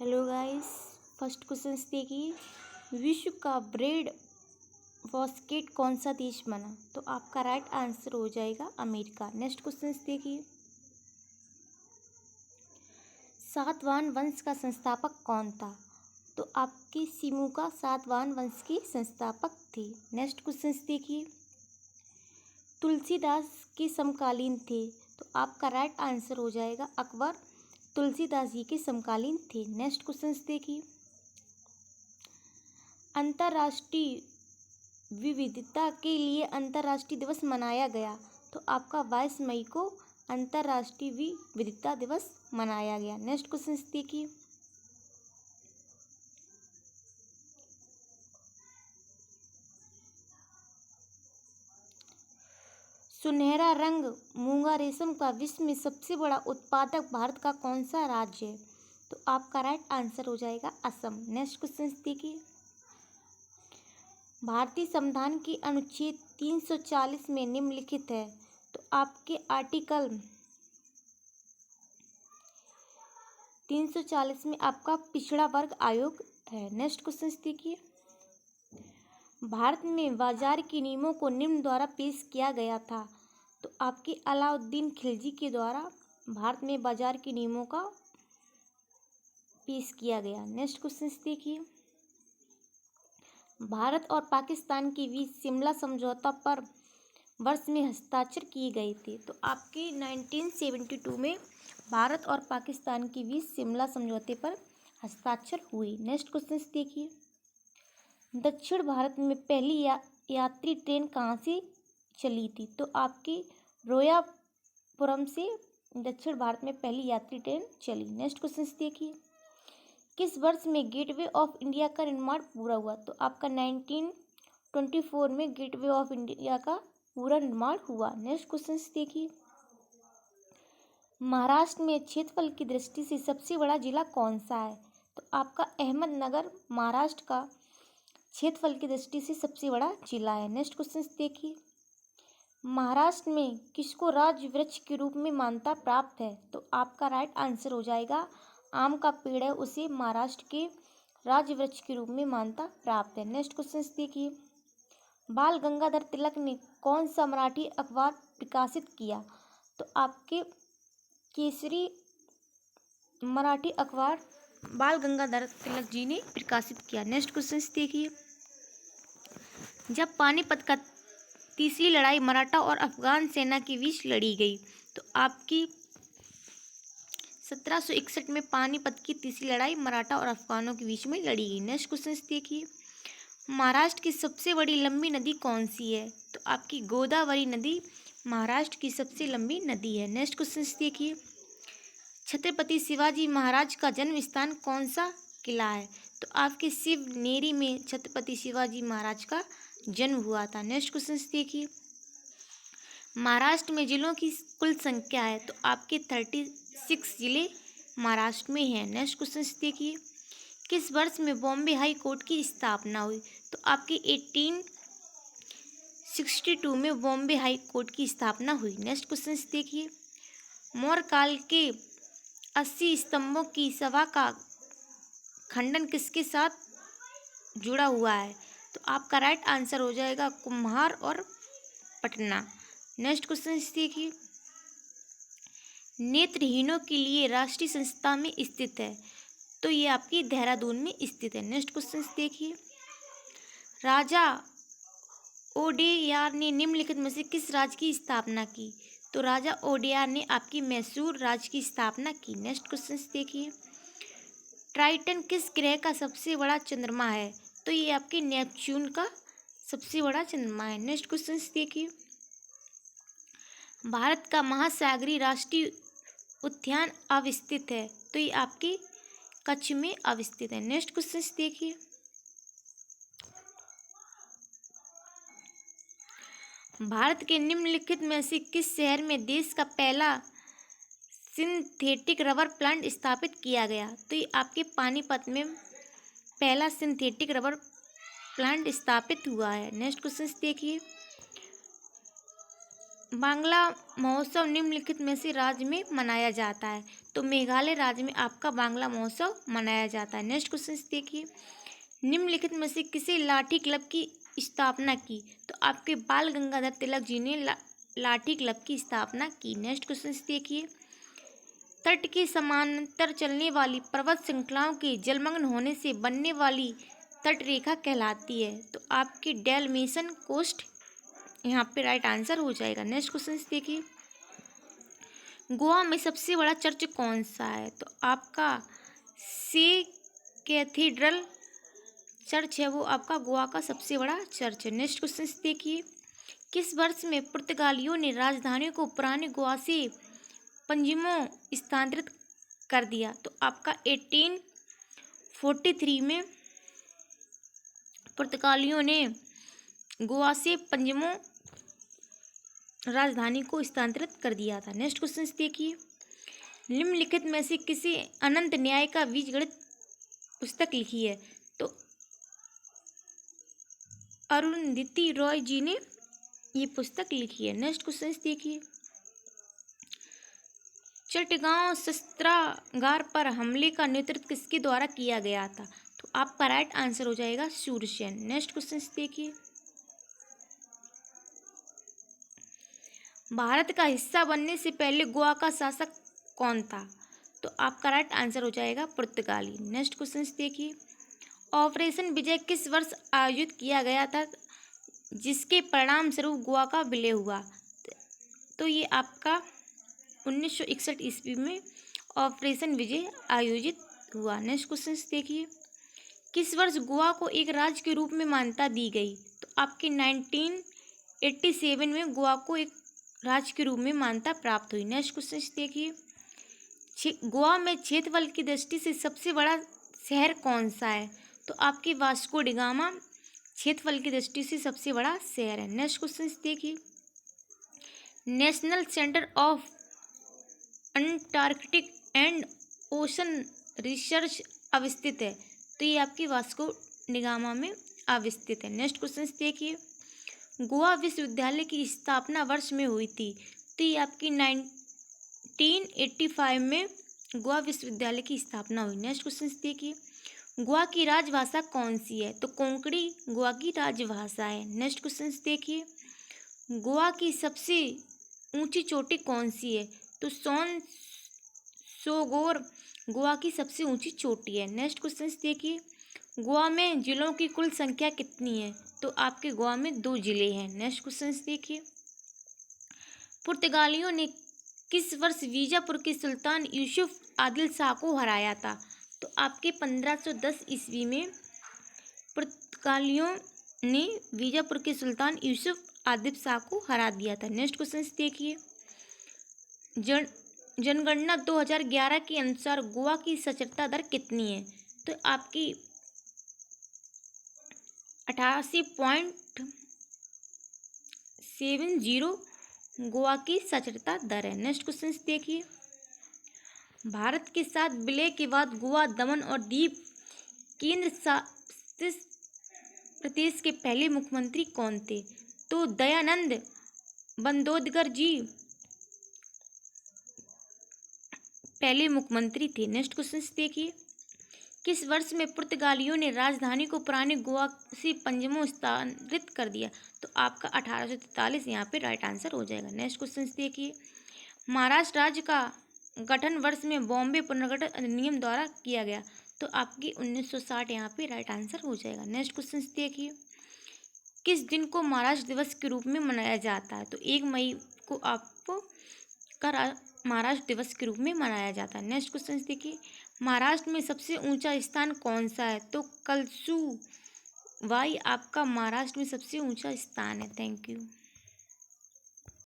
Hello guys. First question देखिए, विश्व का ब्रेड बास्केट कौन सा देश बना? तो आपका राइट आंसर हो जाएगा अमेरिका। नेक्स्ट क्वेश्चन देखिए, सातवाहन वंश का संस्थापक कौन था? तो आपकी सिमुका सातवाहन वंश की संस्थापक थी। नेक्स्ट क्वेश्चन देखिए, तुलसीदास के समकालीन थे। तो आपका राइट आंसर हो जाएगा अकबर तुलसीदास जी के समकालीन थे। नेक्स्ट क्वेश्चन देखिए, अंतर्राष्ट्रीय विविधता के लिए अंतर्राष्ट्रीय दिवस मनाया गया। तो आपका 22 मई को अंतर्राष्ट्रीय विविधता दिवस मनाया गया। नेक्स्ट क्वेश्चन देखिए, सुनहरा रंग मूंगा रेशम का विश्व में सबसे बड़ा उत्पादक भारत का कौन सा राज्य है? तो आपका राइट आंसर हो जाएगा असम। नेक्स्ट क्वेश्चन देखिए, भारतीय संविधान की अनुच्छेद 340 में निम्नलिखित है। तो आपके आर्टिकल 340 में आपका पिछड़ा वर्ग आयोग है। नेक्स्ट क्वेश्चन देखिए, भारत में बाजार के नियमों को निम्न द्वारा पेश किया गया था। तो आपके अलाउद्दीन खिलजी के द्वारा भारत में बाजार के नियमों का पेश किया गया। नेक्स्ट क्वेश्चन देखिए, भारत और पाकिस्तान के बीच शिमला समझौता पर वर्ष में हस्ताक्षर किए गए थे। तो आपके 1972 में भारत और पाकिस्तान के बीच शिमला समझौते पर हस्ताक्षर हुए। नेक्स्ट क्वेश्चन देखिए, दक्षिण भारत में पहली यात्री ट्रेन कहाँ से चली थी? तो आपकी रोयापुरम से दक्षिण भारत में पहली यात्री ट्रेन चली। नेक्स्ट क्वेश्चन देखिए, किस वर्ष में गेटवे ऑफ इंडिया का निर्माण पूरा हुआ? तो आपका 1924 में गेटवे ऑफ इंडिया का पूरा निर्माण हुआ। नेक्स्ट क्वेश्चन देखिए, महाराष्ट्र में क्षेत्रफल की दृष्टि से सबसे बड़ा जिला कौन सा है? तो आपका अहमदनगर महाराष्ट्र का क्षेत्रफल की दृष्टि से सबसे बड़ा जिला है। नेक्स्ट क्वेश्चन देखिए, महाराष्ट्र में किसको राज्य वृक्ष के रूप में मान्यता प्राप्त है? तो आपका राइट आंसर हो जाएगा आम का पेड़ है, उसे महाराष्ट्र के राज्य वृक्ष के रूप में मान्यता प्राप्त है। नेक्स्ट क्वेश्चन देखिए, बाल गंगाधर तिलक ने कौन सा मराठी अखबार प्रकाशित किया? तो आपके केसरी मराठी अखबार बाल गंगाधर तिलक जी ने प्रकाशित किया। नेक्स्ट क्वेश्चन देखिए, जब पानीपत का तीसरी लड़ाई मराठा और अफगान सेना के बीच लड़ी गई। तो आपकी 1761 में पानीपत की तीसरी लड़ाई मराठा और अफगानों के बीच में लड़ी गई। नेक्स्ट क्वेश्चन देखिए, महाराष्ट्र की सबसे बड़ी लंबी नदी कौन सी है? तो आपकी गोदावरी नदी महाराष्ट्र की सबसे लंबी नदी है। नेक्स्ट क्वेश्चन देखिए, छत्रपति शिवाजी महाराज का जन्म स्थान कौन सा किला है? तो आपके शिवनेरी में छत्रपति शिवाजी महाराज का जन्म हुआ था। नेक्स्ट क्वेश्चन देखिए, महाराष्ट्र में जिलों की कुल संख्या है? तो आपके 36 जिले महाराष्ट्र में हैं। नेक्स्ट क्वेश्चन देखिए, किस वर्ष में बॉम्बे हाई कोर्ट की स्थापना हुई? तो आपकी 1862 में बॉम्बे हाई कोर्ट की स्थापना हुई। नेक्स्ट क्वेश्चन देखिए, मौर्य काल के 80 स्तंभों की सभा का खंडन किसके साथ जुड़ा हुआ है? तो आपका राइट आंसर हो जाएगा कुम्हार और पटना। नेक्स्ट क्वेश्चन देखिए, नेत्रहीनों के लिए राष्ट्रीय संस्था में स्थित है? तो ये आपकी देहरादून में स्थित है। नेक्स्ट क्वेश्चन देखिए, राजा ओडेयार ने निम्नलिखित में से किस राज्य की स्थापना की? तो राजा ओडेयार ने आपकी मैसूर राज्य की स्थापना की। नेक्स्ट क्वेश्चन देखिए, ट्राइटन किस ग्रह का सबसे बड़ा चंद्रमा है? तो ये आपके नेपच्यून का सबसे बड़ा चंद्रमा है। नेक्स्ट क्वेश्चन देखिए, भारत का महासागरीय राष्ट्रीय उद्यान अवस्थित है? तो ये आपके कच्छ में अवस्थित है। नेक्स्ट क्वेश्चन देखिए, भारत के निम्नलिखित में से किस शहर में देश का पहला सिंथेटिक रबर प्लांट स्थापित किया गया? तो ये आपके पानीपत में पहला सिंथेटिक रबर प्लांट स्थापित हुआ है। नेक्स्ट क्वेश्चन देखिए, बांग्ला महोत्सव निम्नलिखित में से राज्य में मनाया जाता है? तो मेघालय राज्य में आपका बांग्ला महोत्सव मनाया जाता है। नेक्स्ट क्वेश्चन देखिए, निम्नलिखित में से किसी लाठी क्लब की स्थापना की? तो आपके बाल गंगाधर तिलक जी ने लाठी क्लब की स्थापना की। नेक्स्ट क्वेश्चन देखिए, तट के समानांतर चलने वाली पर्वत श्रृंखलाओं के जलमग्न होने से बनने वाली तट रेखा कहलाती है। तो आपकी डेलमेशन कोस्ट यहाँ पे राइट आंसर हो जाएगा। नेक्स्ट क्वेश्चन देखिए, गोवा में सबसे बड़ा चर्च कौन सा है? तो आपका से कैथीड्रल चर्च है, वो आपका गोवा का सबसे बड़ा चर्च है। नेक्स्ट क्वेश्चन देखिए, किस वर्ष में पुर्तगालियों ने राजधानी को पुराने गोवा से पंजिमों स्थानांतरित कर दिया? तो आपका 1843 में पुर्तगालियों ने गोवा से पंजिमों राजधानी को स्थानांतरित कर दिया था। नेक्स्ट क्वेश्चन देखिए, निम्नलिखित में से किसी अनंत न्याय का बीजगणित पुस्तक लिखी है? तो अरुंधति रॉय जी ने ये पुस्तक लिखी है। नेक्स्ट क्वेश्चन देखिए, चटगांव शस्त्रागार पर हमले का नेतृत्व किसके द्वारा किया गया था? तो आपका राइट आंसर हो जाएगा सूरसेन। नेक्स्ट क्वेश्चन देखिए, भारत का हिस्सा बनने से पहले गोवा का शासक कौन था? तो आपका राइट आंसर हो जाएगा पुर्तगाली। नेक्स्ट क्वेश्चन देखिए, ऑपरेशन विजय किस वर्ष आयोजित किया गया था जिसके परिणाम स्वरूप गोवा का विलय हुआ? तो ये आपका 1961 ईस्वी में ऑपरेशन विजय आयोजित हुआ। नेक्स्ट क्वेश्चन देखिए, किस वर्ष गोवा को एक राज्य के रूप में मान्यता दी गई? तो आपके 1987 में गोवा को एक राज्य के रूप में मान्यता प्राप्त हुई। नेक्स्ट क्वेश्चन देखिए, गोवा में क्षेत्रफल की दृष्टि से सबसे बड़ा शहर कौन सा है? तो आपके वास्को डी गामा क्षेत्रफल की दृष्टि से सबसे बड़ा शहर है। नेक्स्ट क्वेश्चन देखिए, national centre of Antarctic and ocean research अवस्थित है? तो ये आपकी वास्को डी गामा में अवस्थित है। नेक्स्ट क्वेश्चन देखिए, गोवा विश्वविद्यालय की स्थापना वर्ष में हुई थी? तो ये आपकी 1985 में गोवा विश्वविद्यालय की स्थापना हुई। नेक्स्ट क्वेश्चन देखिए, गोवा की राजभाषा कौन सी है? तो कोंकणी गोवा की राजभाषा है। नेक्स्ट क्वेश्चन देखिए, गोवा की सबसे ऊंची चोटी कौन सी है? तो सोगोर गोवा की सबसे ऊंची चोटी है। नेक्स्ट क्वेश्चन देखिए, गोवा में जिलों की कुल संख्या कितनी है? तो आपके गोवा में 2 जिले हैं। नेक्स्ट क्वेश्चन देखिए, पुर्तगालियों ने किस वर्ष बीजापुर के सुल्तान यूसुफ आदिल शाह को हराया था? तो आपके 1510 ईस्वी में पुर्तगालियों ने बीजापुर के सुल्तान यूसुफ आदिल शाह को हरा दिया था। नेक्स्ट क्वेश्चन देखिए, जनगणना 2011 के अनुसार गोवा की साक्षरता दर कितनी है? तो आपकी 88.70 गोवा की साक्षरता दर है। नेक्स्ट क्वेश्चन देखिए, भारत के साथ विलय के बाद गोवा, दमन और दीव केंद्र शासित प्रदेश के पहले मुख्यमंत्री कौन थे? तो दयानंद बंदोदकर जी पहले मुख्यमंत्री थे। नेक्स्ट क्वेश्चन देखिए, किस वर्ष में पुर्तगालियों ने राजधानी को पुराने गोवा से पंजिमों स्थानांतरित कर दिया? तो आपका 1843 यहाँ पे राइट आंसर हो जाएगा। नेक्स्ट क्वेश्चन देखिए, महाराष्ट्र राज्य का गठन वर्ष में बॉम्बे पुनर्गठन अधिनियम द्वारा किया गया? तो आपकी 1960 यहाँ पे राइट आंसर हो जाएगा। नेक्स्ट क्वेश्चन देखिए, किस दिन को महाराष्ट्र दिवस के रूप में मनाया जाता है? तो 1 मई को आपको महाराष्ट्र दिवस के रूप में मनाया जाता है। नेक्स्ट क्वेश्चन देखिए, महाराष्ट्र में सबसे ऊंचा स्थान कौन सा है? तो कलसुबाई आपका महाराष्ट्र में सबसे ऊंचा स्थान है। Thank you.